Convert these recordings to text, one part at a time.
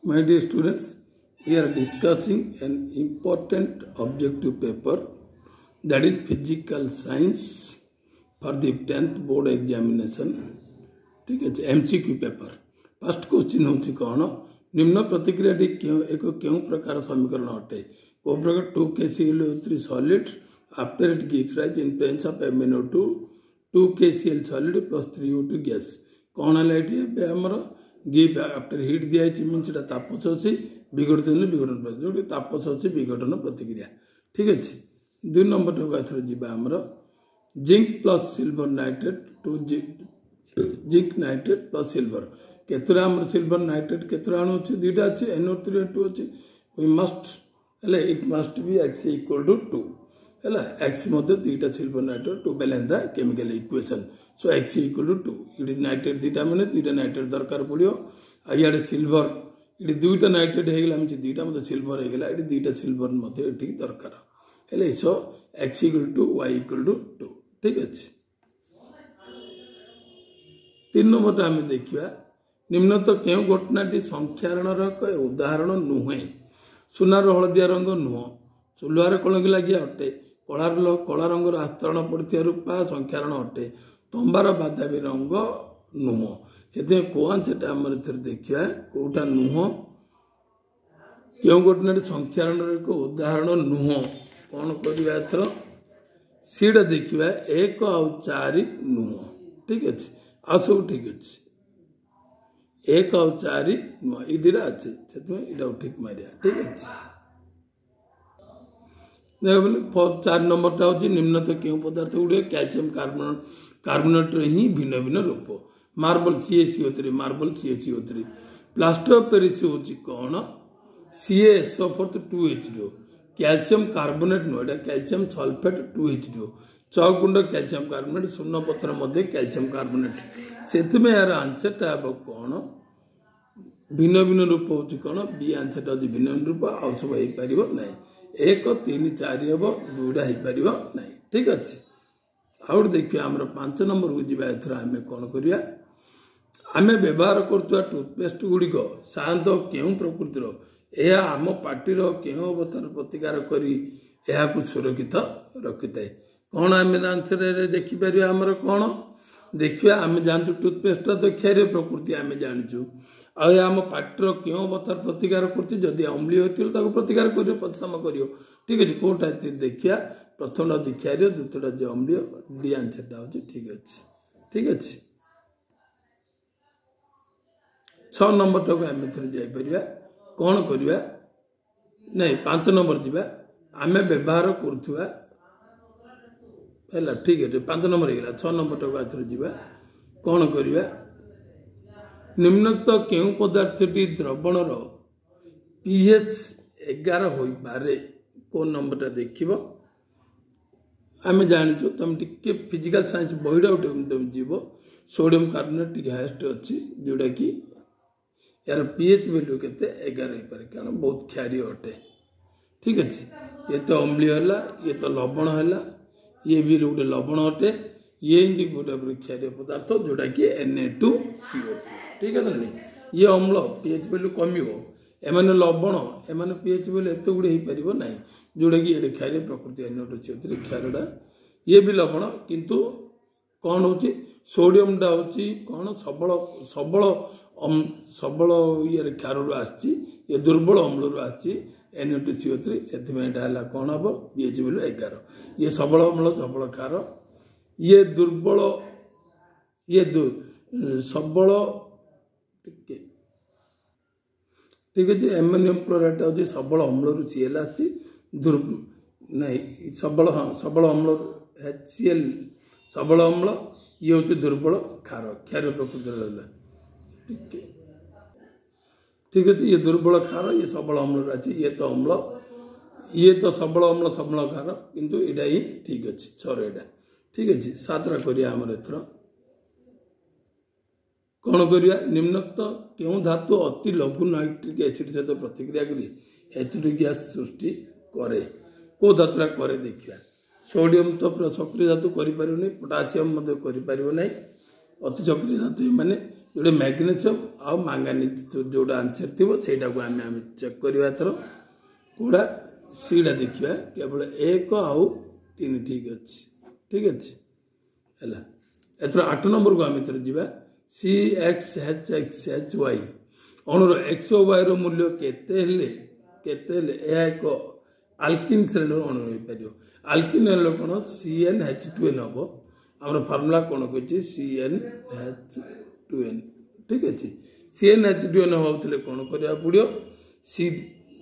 My dear students, we are discussing an important objective paper, that is physical science for the 10th board examination. ठीक है, MCQ paper. First question होती कौन निम्न प्रतिक्रिया एक क्यों प्रकार समीकरण अटे को प्रकार 2KCl3 solid after it gives rise in presence of MnO2 2KCl solid plus 3O2 gas कौन है ये हमर गिव आफ्टर हिट दिया मीन से तापस अच्छी विघटन विघटन जो तापस अच्छी विघटन प्रतिक्रिया. ठीक अच्छे. 2 नंबर एथर जामर zinc plus silver nitrate to zinc nitrate plus silver केतरा आमर सिल्वर नाइट्रेट केतरा अणु अच्छे दुईटा अच्छे NO3 2 अच्छे वी मस्ट है it must be X equal to 2 है X मध्य दुईटा silver nitrate to balance the chemical equation. So X equal to 2 ये नाइट्रेट दुईटा मैंने दुईटा नाइट्रेट दरकार पड़ो आइए सिल्वर ये दुईटा नाइट्रेट होगा दुईटा मतलब सिल्वर होगा ये दुईटा सिल्वर ये दरकार है. So X equal to Y equal to 2. ठीक अच्छे. 3 नंबर आम देखा निम्न तो क्यों घटनाटी संख्यारणर एक उदाहरण नुहे सुनार हलदिया रंग नुह चुलुआर कलंगी लगे अटे कला रंगर आस्तरण पड़ता रूपा संख्यारण अटे तंबार बादाबी रंग नुह से कौन से देखा कौटा नुह क्यों घटनाटी संख्यारण एक उदाहरण नुह कौन कर सीटा देखा 1 और 4 नुह. ठीक अच्छे. आ सब ठीक अच्छे 1 और 4 नुह ये दुटा अच्छे से ठीक मारिया. ठीक अच्छे. देख 4 नंबर टा हूँ निम्नत क्यों पदार्थ गुड़े कैल्शियम कार्बोनेट ही भिन्न भिन्न रूप marble CaCO3 marble CaCO3 plaster of Paris हूँ कौन CaSO4 2H2 कैल्शियम कार्बोनेट नुह कैल्शियम सल्फेट 2H2 चौकुंड कैल्शियम कार्बोनेट शून्य पत्र मध्य कैल्शियम कार्बोनेट से यार आंसरटा हम कौन भिन्न भिन्न रूप हूँ कौन बी आंसरटा हूँ भिन्न भिन्न रूप आ सब हो पार ना 1 3 4 हम दुईटा हो पार ना. ठीक अच्छे. आउट देखिए आम 5 नंबर को जी एथर आम कौन करवा आम व्यवहार करुवा टूथपेस्ट गुड़िक साधारणतः क्यों प्रकृतिर यह आम पार्टीर क्यों अवस्था प्रतिकार करी सुरक्षित रखी थाए कौन आम आंसर देखिपर आमर कौन देखिए आम जानू टूथपेस्ट तो क्षार प्रकृति आम जानचु आम पार्टीर क्यों अवस्था प्रतिकार करदी अम्लीय होता प्रतिकार कर परिश्रम कर. ठीक अच्छे. कौटा देखिया प्रथम क्षार द्वितीय अम्लीय डी आंसरटा हूँ ठीक अच्छे. ठीक अच्छे. 6 नंबर टाक आम जापर कौन करवा नहीं 5 नंबर जा आम व्यवहार करुवा है. ठीक है. 5 नंबर हो 6 नंबर टाक आथर जा कौन करवा निम्नोक्त क्यों पदार्थटी द्रवणर pH 11 हो पारे को नंबरटा देख आम जाचु तुम टे फिजिकल साइंस बहीटा तुम जीव सोडियम कार्बोनेट टी हाएस्ट अच्छी जोटा कि यार pH वैल्यू के 11 हो पारे कारण बहुत क्षारीय अटे. ठीक अच्छे. ये तो अम्लीय है ये तो लवण है ये भी गोटे लवण अटे ये गोटे क्षारीय पदार्थ जोटा कि Na2CO3. ठीक है ना. ये अम्ल pH वैल्यू कमी एम लवण एम pH वैल्यू एत गुड़े हो पार ना जोटा कि ये क्षारीय प्रकृति Na2CO3 क्षारटा ये भी लवण किंतु कौन हो सोडियमटा हूँ कौन सबल सबल सबल ये क्षार आसी ये दुर्बल अम्ल आसी Na2CO3 से कौन हम pH वैल्यू 11 ये सबल अम्ल सबल क्षार ये दुर्बल ये सबल. ठीक अच्छे. एमोनियम क्लोराइड हूँ सबल अम्ल CL नहीं सबल हाँ सबल अम्ल HCl सबल अम्ल ये हूँ दुर्बल क्षार क्षार प्रकृति रहा. ठीक अच्छे. ये दुर्बल क्षार ये सबल अम्ल अच्छे ये तो अम्ल ये तो सबल अम्ल सबल क्षार किंतु यहाँ ही ठीक अच्छे 6 यहाँ. ठीक अच्छे. 7 करिया आमर एथर कौन करवा निम्नोक्त क्यों धातु अति लघु नाइट्रिक एसिड सहित प्रतिक्रिया करी H2 गैस सृष्टि करे को धातुरा करे देखिए सोडियम तो पूरा सक्रिय धातु कर पोटासियम कर अति सक्रिय धातु मैंने जोटे मैग्नेशियम आ मांगानीज जोटा आंसर थी से आम चेक करवा एथर कौड़ा सीटा देखा केवल 1 आउ 3 ठीक अच्छे है एथर 8 नंबर को आम एथर जा CXHXHY अणुर एक्स और वाई मूल्य केते एक आल्किन श्रेणी अणु हो पार आल्किन कौन CnH2n हम आम फार्मूला कौन कही CnH2n ठीक अच्छे CnH2n होते कौन करा पड़ो सी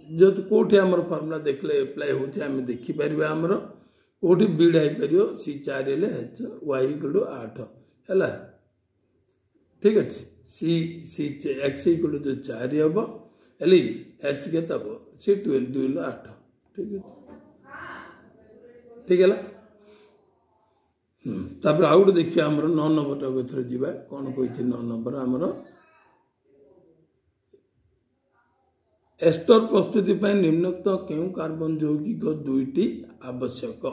जो कौटे आम फार्मूला देखले एप्लाय होमें देखिपर आमर कौटी बीड हो पार C4 H y 8 है ठीक अच्छे सी एक्स इक्वल जो 4 हम हेल्ली एच के तब सी 2 8 ठीक है ठीक है तापर आउ गोटे देखिए आम 9 नंबर टाइम जा कौन कही 9 नंबर आमर एस्टर प्रस्तुति निम्नोक्त क्यों कार्बन यौगिक 2टी आवश्यक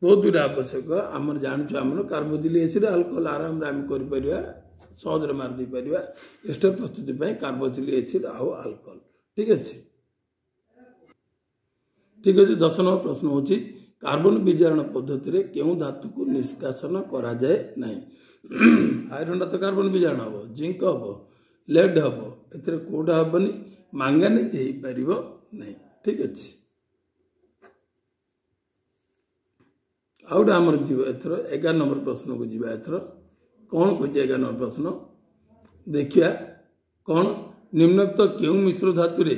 बहुत दुटा आवश्यक आम जानू आम कार्बोक्सिलिक एसिड अल्कोहल आराम आम कर सहज मारदे पार एस्टर प्रस्तुति कार्बोक्सिलिक एसिड आउ अल्कोहल ठीक अच्छे ठीक अच्छे 10 नंबर प्रश्न होची कार्बन विजारण पद्धति क्यों धातु को निष्कासन करा जाए नहीं आयरन तो कार्बन विजारण हम जिंक हम लेड हम ए कौटा हेनी मांगानीज हो पार नहीं ठीक अच्छे आउट आमर जीव एथर 11 नंबर प्रश्न को जीवा एथर कौन कह 11 नंबर प्रश्न देखिया कौन निम्नोक्त क्यों मिश्र धातु रे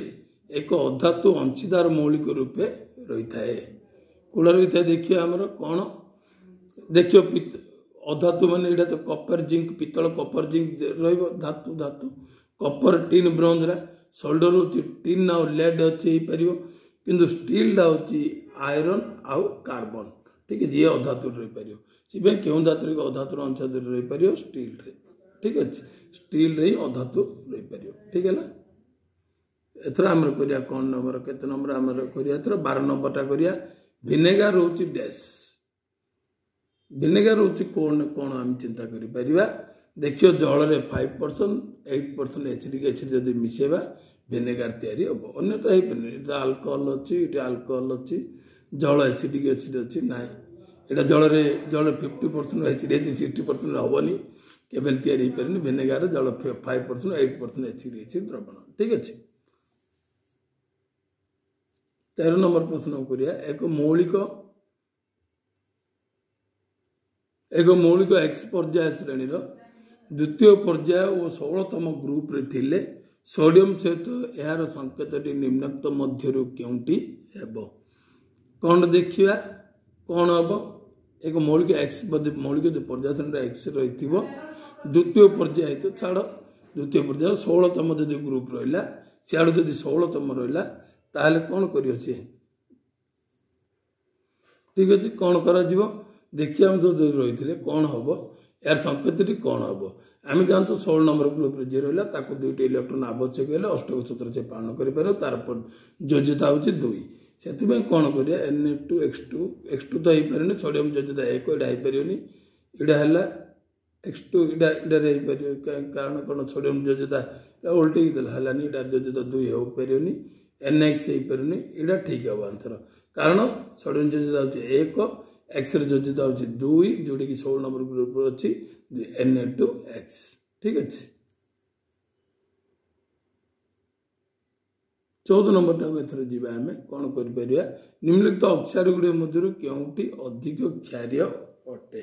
एक अधातु अंशीदार मौलिक रूपे रही है कौड़ा रही है देखिए आमर कौन देखियो अधातु मान यहाँ तो कपर जिंक पितल कपर जिंक धातु धातु कपर टिन ब्रोंजरा सोल्डर हूँ टिन आउ लेड अच्छे हो किंतु स्टील हूँ आयरन आउ कार्बन ठीक है जी अधातु रही पार से क्यों धातु अधातुर अंश रही पार स्टील रे ठीक अच्छे स्टील रे अधातु रही पार ठीक है एथर आम करिया कौन नंबर केते नंबर आम करिया एथर 12 नंबर टा करिया विनेगार हूँ डैश विनेगार हूँ कौन कौन आम चिंता करि परिबा देखियो जल रे 5% 8% एसिडिक एसिड जदि मिसेबा विनेगार तैयारी हम अन्य तो ये अल्कोहल अच्छी ये अल्कोहल अच्छी जल एसिडिक एसिड अच्छी ना यहाँ जल 50% एसिड अच्छी 60% हेनी केवल तैयारी पारे विनेगार जल 5% 8% एसिड एसिड द्रवण ठीक अच्छे 13 नंबर प्रश्न करिया एक मौलिक एक्स पर्याय श्रेणी द्वितीय पर्याय और 16तम ग्रुप रे थिले सोडियम सहित यार संकेत निम्नोक्त मध्य क्योंटी हेब कौन देखिया कौन हम एक मौलिक एक्स मौलिक पर्याय श्रेणी एक्स रही द्वितीय पर्याय तो छाड़ द्वितीय पर्याय 16तम जो ग्रुप रहा सियाड़ जब 16तम रहा ताहले कौन करियो सी ठीक अच्छे कौन करा जीवो देखिए हम जो रही कौन हम यार संकेत कौन हम आम जानते 16 नंबर ग्रुप जी रहा ताको 2टी इलेक्ट्रॉन आवश्यक है अष्टक सूत्र से पालन कर तार योज्यता हूँ 2 से कौन करिया Na2X2 X2 तो हो पारे सोडियम योज्यता 1 यहाँ हो पारे यहाँ X2 यहाँ कारण कौन सोडियम योज्यता उल्टे है योज्यता 2 हो पारे NX हो पारे यहाँ ठीक हम आंसर कारण सोडियम योज्यता हूँ 1 एक्स योज्यता हूँ 2 जोड़ी की 16 नंबर ग्रुप अच्छी Na2X ठीक अच्छे 14 नंबर टाइम एथर जीवा आम कौन कर निम्नलिखित अक्सार गुड़ मध्य क्योंटी अधिक क्षार्य अटे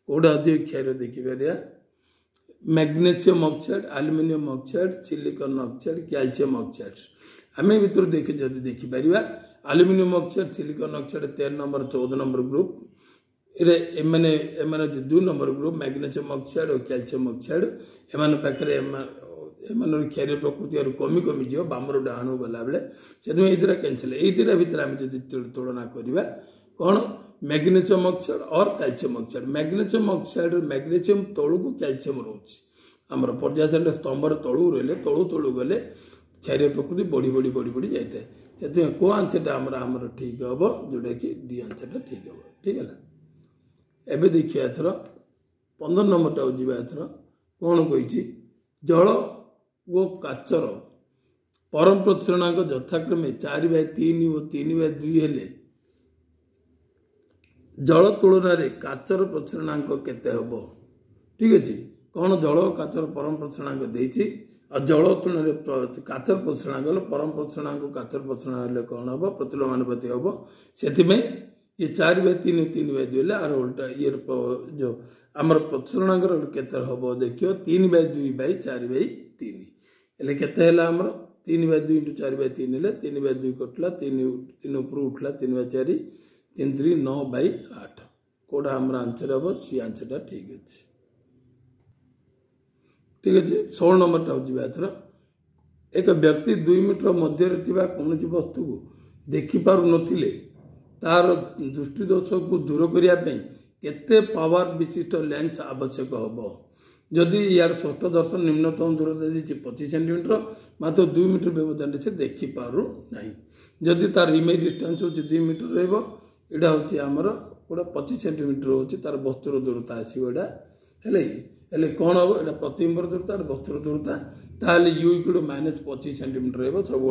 कौटा अधिक क्षार्य देखिपर magnesium oxide aluminium oxide silicon oxide calcium oxide आम भर देख जब देखिपर aluminium oxide silicon oxide 13 number 14 number group एम 2 नंबर ग्रुप मैग्नेशियम ऑक्साइड और कैल्शियम ऑक्साइड एम पाखे एम क्षार्य प्रकृति और कमी कमी जाओ बामर डाणु गला बेले से कैंसल ये भितर आम जो तुलना करवा कौन मैग्नेशियम ऑक्साइड और कैल्शियम ऑक्साइड मैग्नेशियम तलू को कैल्शियम रोच आमर पर्याय स्तंभ तलू रही तलू गले क्षार्य प्रकृति बढ़ी बढ़ी बढ़ी बढ़ी जाए से को आंसर आमर ठीक हम जोटा कि डी आंसर ठीक हम ठीक है एवं देखिए एथर 15 नंबर टाइम जी एथर कौन कही जल ओ काचर परम प्रचुरणांक यथाक्रमे 4/3 और 3/2 हेले जल तुलन काचर प्रचुरणांक केते हबो ठीक अच्छे कौन जल और काचर परम प्रचुरणांक देछि और जल तुलन काचर प्रचुरणांक परम प्रचुरणांक काचर प्रचुरणांक कौन हम प्रतिलोम अनुपात हम से ये 4/3 3/2 हेले आर उल्टा ये जो आमर प्रचुरणांक केते हबो देखियो 3/2/4/3 हेले केते हैला आमर 3/2 × 4/3 हेले 3/2 कटला 3 ऊपर उठला 3/4 3 3 9/8 कोडा आमर आंसर हम सी आंसर ठीक अच्छे ठीक अच्छे 16 नंबर टा हो एक व्यक्ति 2 मीटर मध्य कौन वस्तु को देखिपार नथिले तार दृष्टि दोष को दूर करने केते पावर विशिष्ट लेंस आवश्यक हम जदि यार षष्ठ दर्शन निम्नतम दूरता 25 सेंटीमीटर मात्र 2 मीटर व्यवधान से देखिपार ना जदि तार इमेज डिस्टेंस हो 2 मीटर रहा आमर गोटे 25 सेंटीमीटर हो तार वस्तुर दूरता आसो हेले कौन हम यहाँ प्रतिबिंबर दूरता वस्तुर दूरता ताल यू इक्वल -25 सेंटीमीटर सब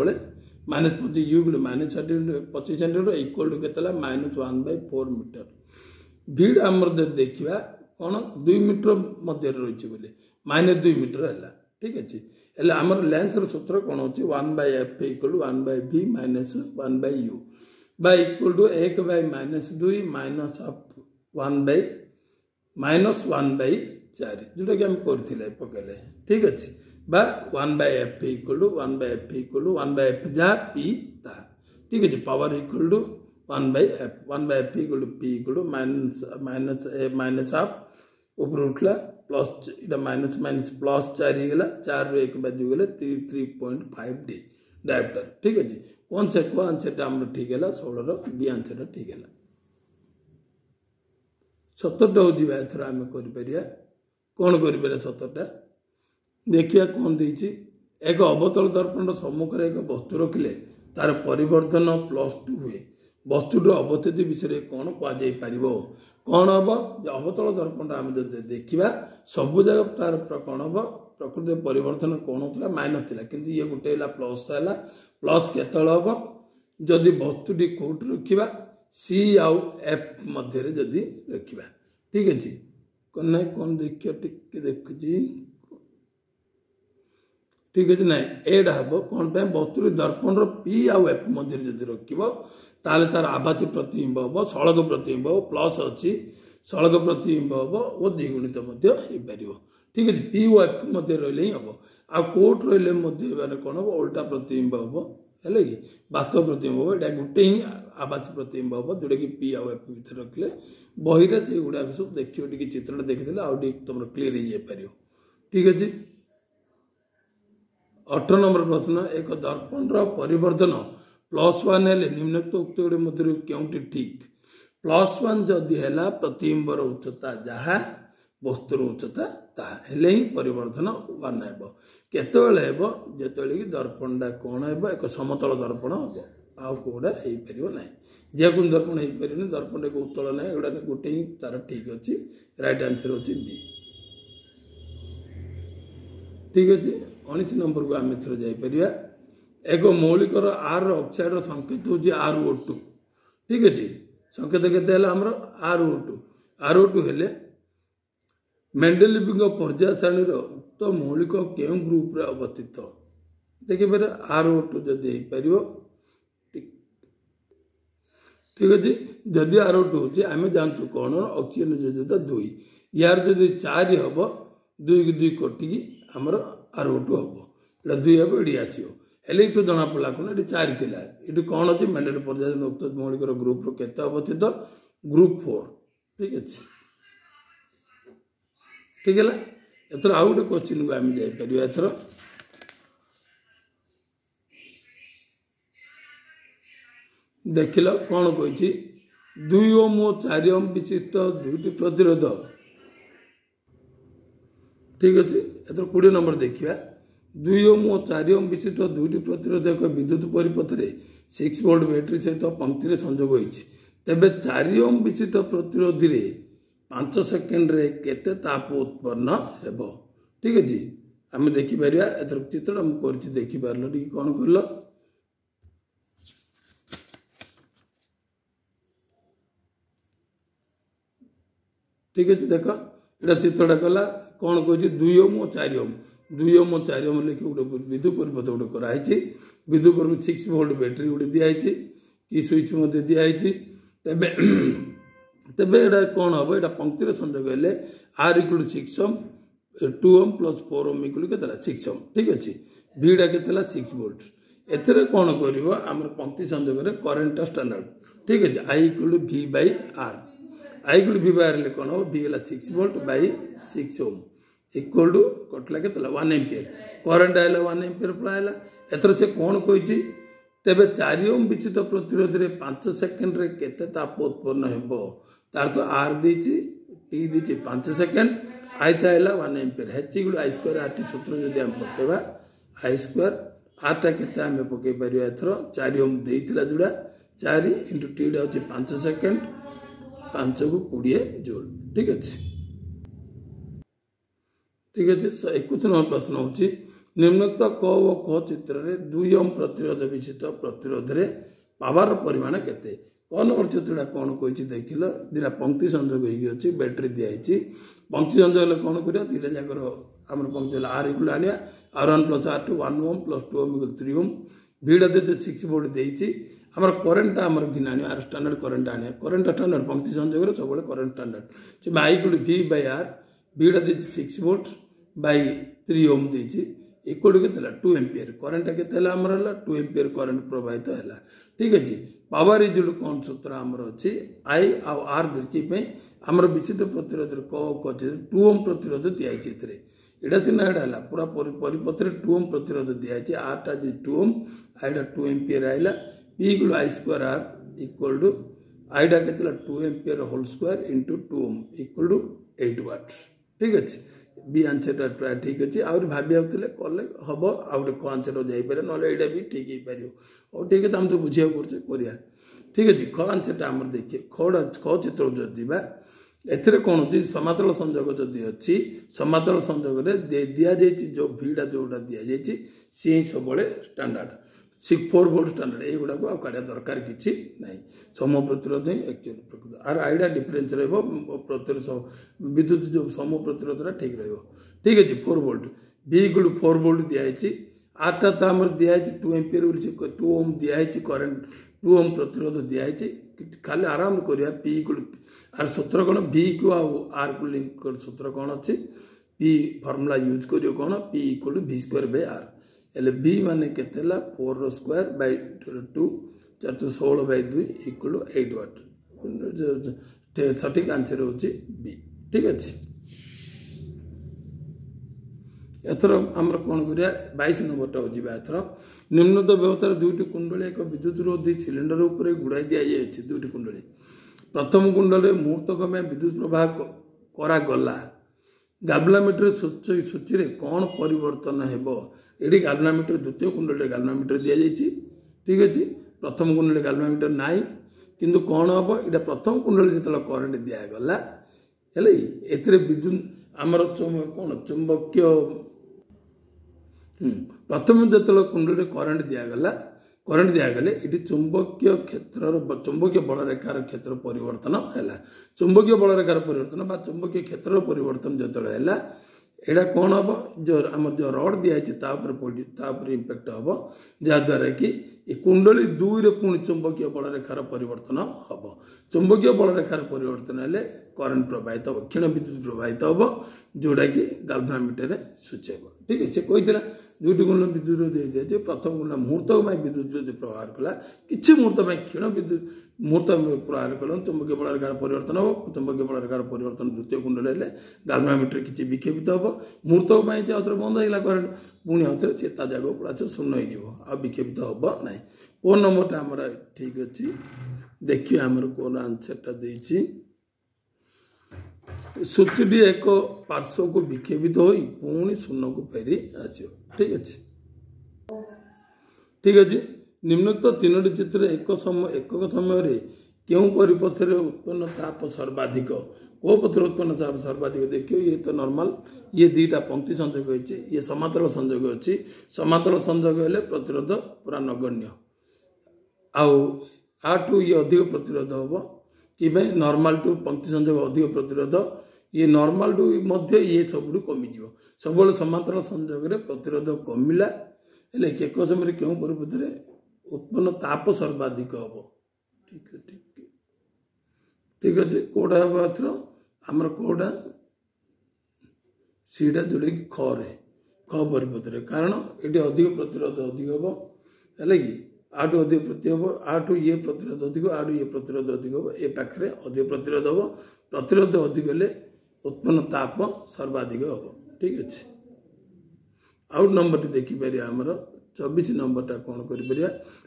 -25 U equal -25 centimetre equal to के -1/4 मीटर भीड़ आमर देखा कौन 2 मीटर मध्य रही बोले -2 मीटर है ठीक अच्छे हेल्ले आमर लेंस सूत्र कौन हो 1/f equal to 1/v - 1/u बा इक्वल टू 1/-2 माइनस ऑफ 1/-1/4 जोटा कि आम करथिले पकेले ठीक अच्छे बा 1/f equal to 1/f equal to 1/f जा p ता ठीक अच्छे power equal to 1/f equal to p equal to minus of ऊपर उठला प्लस इटा माइनस माइनस प्लस 4 हो गला 4 रो 1/2 गले 3.5 d डायप्टर ठीक अच्छे कौन से को आंसर टा हमर ठीक है 16 रो बी आंसर ठीक है 17 हो जिबा एथर हम करि परिया कौन करि परिया 17 टा देखिया कौन देछि एक अवतल दर्पण सम्मुख रे एक वस्तु रखिले तार परिवर्तन +2 हुए वस्तुर अवस्थिति विषय कौन कहुई पार कौन हम अवतल दर्पण आम जो देखा सबु जगह तार कौन हम प्रकृति परिवर्तन कौन होता माइनस था कि ये गोटे प्लस है प्लस केत हम जदि वस्तुटी कौट रखा सी आउ एफ मध्य जदि रखा ठीक अच्छे कौन ना कौन देखिए टिके देखुची ठीक अच्छे ना एड हम कौन पे वस्तु दर्पण पी आउ एफ मध्य जदि रखिब ताले तार आभासी प्रतिबिंब हम सड़क प्रतिबिंब प्लस अच्छी सड़क प्रतिबिंब हम और द्विगुणित हो पार ठीक है पी ओ एफ मध्य रही हम आ कोर्ट रही मैंने कौन हम उल्टा प्रतिबिंब हम है कि बास्तव प्रतिबिंब हम यहाँ गोटे ही आभासी प्रतिबिंब हम जोटा कि पी आउ एफ भर रखिले बहीरे से गुड़ा सब देखिए टी चित्र देखी तुम क्लीयर हो पार ठीक अच्छे 18 नंबर प्रश्न एक दर्पण परिवर्तन +1 हेले निम्नोक्त उक्त गुड़ी मध्य क्योंटी ठीक +1 जदि है प्रतिबिंबर उच्चता जहाँ वस्तुर उच्चता ताहा हेले ही परिवर्तन 1 हेब केतबेले हेब जेतबेले कि दर्पणटा कौन हेब एक समतल दर्पण हेब आउ कोडा हो पार ना जेको दर्पण हो पारे दर्पण एक उत्तल ना एगुड़ा गोटे ही तार ठीक अच्छे राइट आंसर अच्छे बी ठीक अच्छे 19 नंबर को आम एथर जापर एक मौलिकर आर ऑक्साइड संकेत हूँ RO2 ठीक अच्छे संकेत के RO2 हेले मेंडेलिव पर्याय सारणी उक्त मौलिक क्यों ग्रुप रे अवस्थित देखिए RO2 जदि हो पार ठीक अच्छे जदि RO2 होची आम जानतु कौन ऑक्सीजन योजता 2 यार जदि 4 हम 2 की 2 कटिकी आमर RO2 हम एटा 2 हम ये आसो हेले इटू जना पड़ा कौन ये 4 थी ये कौन अच्छे मेंडेल पर्याय उक्त मौलिक ग्रुप केते अवस्थित ग्रुप 4 ठीक अच्छे ठीक है एथर आउ गोटे क्वेश्चन को आम जापर एथर देखिल कौन कही 2 ओम और 4 ओम विशिष्ट 2टी प्रतिरोध ठीक अच्छे एथर 20 नंबर देखिए 2 ओम और 4 ओम विशिष्ट 2टी प्रतिरोध एक विद्युत परिपथ में 6 वोल्ट बैटेरी सहित पंक्ति संजोग होती तेबे 4 ओम विशिष्ट प्रतिरोधी 5 सेकेंड रे केते ताप उत्पन्न हेबो ठीक अच्छे आम देखिपर एथर चित्र मुझे देखिपार टी कौन कर ठीक अच्छे देख ये चित्रटा कला कौन कह 2 ओम और 4 ओम 2 ओम और 4 ओम लिखी गोटे विद्युत परिपथ गोटे कराई विद्युत परिपथ 6 वोल्ट बैटेरी गोटे दिखाई कि स्विच दिखाई तेबे तेबे एटा कौन हम यहाँ पंक्तिर संयोग हेल्ले R equal 6 ohm 2 ohm plus 4 ohm equal के 6 ओम ठीक अच्छे भीटा के 6 वोल्ट एथेर कौन कर पंक्ति संयोग करेन्टा स्टैंडर्ड ठीक अच्छे I equal V by R I equal V by R कौन हम V है 6 volt by 6 ohm equal to कटला के 1 एम्पियर करेन्ट आएगा 1 एम्पियर प्राय एथर से कौन कही तेबे 4 ओम विचित प्रतिरोध में 5 सेकेंड रे केते ताप उत्पन्न हेबो तार तो आर दीची टी दीची 5 सेकेंड आई तो आइला 1 एम्पियर हेची good I square R T सूत्र जदि हम पकेबा आई स्क्वायर आर टा केते हम पके परियो एथरो 4 ओम देइथिला जुडा 4 इंटू टी डा होची 5 सेकेंड 5 को 20 जूल ठीक अछि 21 नंबर प्रश्न होची निम्नोक्त क व ख चित्र रे 2 ओम प्रतिरोध विशिष्ट प्रतिरोध रे पावर परिमाण केते क नंबर चित्रटा कौन कही देखिल दिना पंक्ति संयोग होगी बैटेरी दिखाई पंक्ति संयोग कौन कर दुटा जाकर आम पंक्ति आर इक्वल आने R1 plus R2 1 ohm plus 2 ohm equal 3 ओम भीड़ा दे 6 वोल्ट देती आम करेन्ट आम घिन आने आर स्टैंडर्ड करेन्ट आने करेन्ट स्टैंडर्ड पंक्ति संयोग सब करेन्ट स्टैंडर्ड से आई इक्वल V बाय आर भीड़ा दे 6 वोल्ट बाय 3 ओम देती इक्वल के 2 एम्पियर करेन्ट के 2 एम्पियर करेन्ट प्रवाहित है ठीक अच्छे पावर इजुल कौन सूत्र आमर अच्छी आई आर दीर्घी आमर विचित प्रतिरोध कह 2 ओम प्रतिरोध दिखाई एटा सीना एटा पूरा परिपथ 2 ओम प्रतिरोध दिखाई आर टा 2 ओम आईटा 2 एम्पियर आइला P equal I square R equal to आईटा के 2 ampere whole square into 2 ohm equal to 8 watt ठीक अच्छे बी आंसर प्राय ठीक अच्छे आहरी भाभी कले हम आउटे को आंसर जापर ना यहाँ भी ठीक हो पार और ठीक है आम तो बुझा पड़ा ठीक अच्छे ख आंसर आम देखिए ख चित्र जो एथिरे कौन होती समातल संयोग जदि अच्छी समातल संयोग दि जाए जो भीटा जोटा दि जाए सी सब स्टैंडर्ड 4 वोल्ट स्टैंडर्ड युवा को काढ़ा दरकार किसी ना सम प्रतिरोध ही एक्चुअली प्रकृत आर आईडा डिफरेन्स प्रतिरोध विद्युत जो सम प्रतिरोध ठीक ठीक अच्छे 4 वोल्ट बी इक्वल 4 वोल्ट दिखाई आरटा तो आम दिखाई 2 एम्पियर 2 ओम दिखाई करेन्ट 2 ओम प्रतिरोध दिखाई खाली आराम करिया पी इक्वल आर सूत्र कौन बी को आर को लिंक सूत्र कौन अच्छे पी फर्मुला यूज करियो कौन P equal V square by R L B माने केते 4 square by 2 416 by 2 equal 8 watt सठिक आंसर होची बी ठीक अच्छे एथर आम कौन करिया 22 नंबरटा हो जाए एथर निम्नत व्यवस्था 2टी कुंडली एक विद्युत रोधी सिलिंडर उपर गुड़ाई दि जाए 2टी कुंडली प्रथम कुंडल मुहूर्त क्रमे विद्युत प्रवाह करागला गाल्वामीटर सूची रे कौन परिवर्तन हेबो ये गाल्वामीटर द्वितीय कुंडल गाल्वामीटर दि जाए ठीक अच्छे प्रथम कुंडल गाल्वामीटर नाई किंतु कौन हम यहाँ प्रथम कुंडल जो करेन्ट दिगला है विद्युत आमर कौन चुंबकीय प्रथम जो कुंडल करेन्ट दिगला करेन्ट दिगले ये चुंबकीय क्षेत्र चुंबकीय बल रेखार क्षेत्र परिवर्तन है चुंबकीय बल रेखार परिवर्तन चुंबकीय क्षेत्र परिवर्तन जो है यहाँ कौन हम जो आम जो रड दिखाई इम्पैक्ट हम जहाद्वारा कि कुंडली 2 रे पुणी चुंबकीय बल रेखार परिवर्तन हम चुंबकीय बल रेखार परिवर्तन है करेन्ट प्रवाहित हम क्षीण विद्युत प्रवाहित हम जोटा कि गाल्वामीटर सूचेब ठीक है कही 2टी कुंडल विद्युत दे दिए प्रथम कुंडल मुहूर्त विद्युत जो प्रहार कला कि मुहूर्त क्षीण विद्युत मुहूर्त प्रहार कल चुंबकीय बल रेखार परिवर्तन हम चुंबकीय बल रेखार परिवर्तन द्वितीय कुंडल है गाल्वामीटर किसी विक्षेपित हम मुहूर्त आउे बंद होगा करेन्ट पुणी आउे सी ता जगह पूरा शून्य हो विक्षेपित हम ना कौन नंबरटा आम ठीक अच्छे देखिए आमर कौन आंसरटा देती सूचीटी एक पार्श्व को विक्षेपित हो पुणी शून्य को फेरी आसो ठीक अच्छे ठीक अच्छे निम्नोक्त 3टी चित्र एक समय क्यों परिपथ उत्पन्न ताप सर्वाधिक ओ पत्र उत्पन्न चाप सर्वाधिक देखियो ये तो नॉर्मल ये दुईटा पंक्ति संयोग होइछि ये समातल संयोग अछि समातल संयोग हेले प्रतिरोध पूरा नगण्य आउ आठू ये अधिक प्रतिरोध होबो कि नॉर्मल टू पंक्ति संयोग अधिक प्रतिरोध ये नॉर्मल टू मध्य ये सबुठू कमी जीवो सब समांतर संयोग रे प्रतिरोध कमिला हेले एक समय क्यों परिपथ रे उत्पन्न ताप सर्वाधिक हम ठीक है ठीक अच्छे कोड़ा हम एथर आमर कोड़ा सीटा जोड़े कि खे ख परिपथ रे कारण ये अधिक प्रतिरोध अधिक हम है कि आठू अधिक प्रति हम आठू ये प्रतिरोध अधिक आठू ये प्रतिरोध अधिक हम ए पाखे अधिक प्रतिरोध हम प्रतिरोध अधिक हेले उत्पन्न ताप सर्वाधिक हम ठीक अच्छे आउट नंबर टी देखिपर आमर 24 नंबरटा कौन कर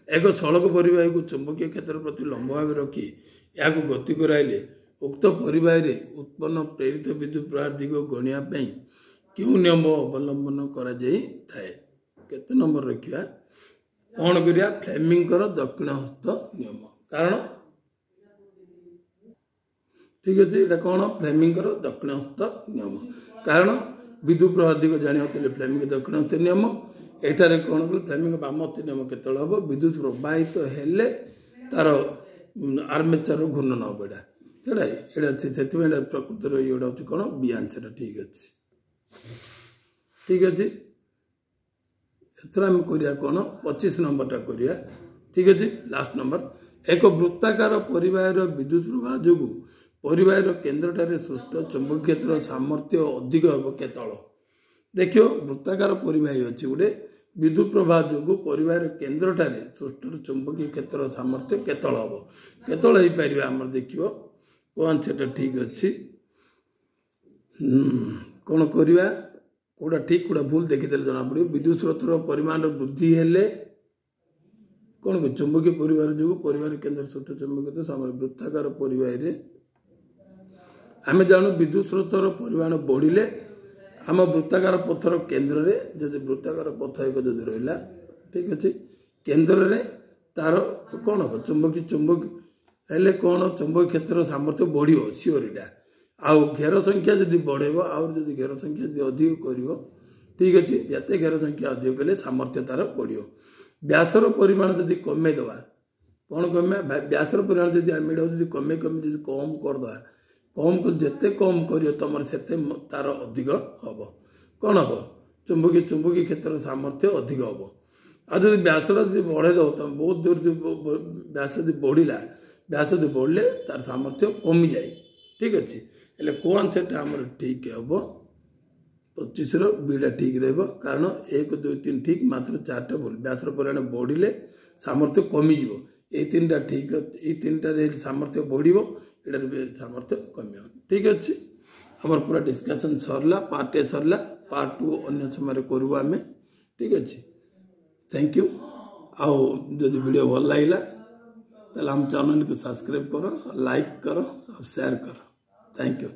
एक सड़क परिवाही को चुंबकीय क्षेत्र प्रति लंब भाव रखी या गति कराइले उक्त परिवाही उत्पन्न प्रेरित विद्युत प्रवाह दिग गणिया क्यों नियम अवलंबन कर केते नंबर रखा कौन करिया फ्लेमिंग दक्षिण हस्त नियम कारण ठीक अच्छे ये कौन फ्लेमिंग दक्षिण हस्त नियम कारण विद्युत प्रवाह दिग जानी फ्लेमिंग दक्षिण हस्त नियम एठारे कौन कल फ्लेमिंग बाम हस्त नियम केत हम विद्युत प्रवाहित हेले तार आर्मेचर घूर्णन हम एटा से प्रकृत ये हूँ कौन बी आंसर ठीक अच्छे ठीक अच्छे एथर आम करिया कौन 25 नंबरटा करिया ठीक अच्छे लास्ट नंबर एक वृत्ताकार परिवार विद्युत प्रवाह जो परिवार केन्द्रटारे सृष्ट चुंबकीय क्षेत्र सामर्थ्य अधिक हम केतल देखियो वृत्ताकार परिवाही अच्छी गोटे विद्युत प्रवाह जो परिवार केन्द्रटारे सृष्ट चुंबकीय क्षेत्र सामर्थ्य केतल हम केतल हो पार आम देखियो कौन से ठीक अच्छी कौन करवा कौटा ठीक कौटा भूल देखीदे जना पड़ो विद्युत स्रोतर परिमाण वृद्धि हेले कौन कर चुंबकीय परिवार जो परिवार केन्द्र सृष्ट चुंबकीय वृत्ताकार परिवाही आम जानू विद्युत स्रोतर परिमाण बढ़िले आम वृत्ताकार पथर केन्द्र में जब वृत्ताकार पथ एक जब रहा ठीक अच्छे केन्द्र में तार कौन हम चुंबक हेले कौन चुंबक क्षेत्र सामर्थ्य बढ़ो सियोर इटा आउ घेर संख्या जब बढ़ेब आदि घेर संख्या अधिक कर ठीक अच्छे जिते घेर संख्या अधिक कले सामर्थ्य तार बढ़ो व्यासर परिमाण जब कमेदेवा कौन कमे व्यासर परिमाण जब आम जब कमे कमे जब कम करदे कम जिते कम कर तुम से तार अधिक हम कौन हम चुंबकीय क्षेत्र सामर्थ्य अधिक हम आज व्यासटा जब बढ़ेद तुम बहुत दूर व्यास जब बढ़ला व्यास जब बढ़ले तार सामर्थ्य कमी जाए ठीक अच्छे हेल्ले को आंसरटा आम ठीक हम 25 बीटा ठीक रहा कारण 1 2 3 ठीक मात्र 4टा भूल व्यासर परिमाण बढ़िले सामर्थ्य कमिज ये 3टा ठीक ये 3टार सामर्थ्य बढ़ो ये सामर्थ्य कम ठीक अच्छे आमर पूरा डिस्कसन सरला पार्ट ए सरला पार्ट 2 अन्य समय करूँ आम ठीक अच्छे थैंक यू आउ जब वीडियो भल लगा ताल हम चैनल को सब्सक्राइब कर लाइक कर और शेयर कर थैंक यू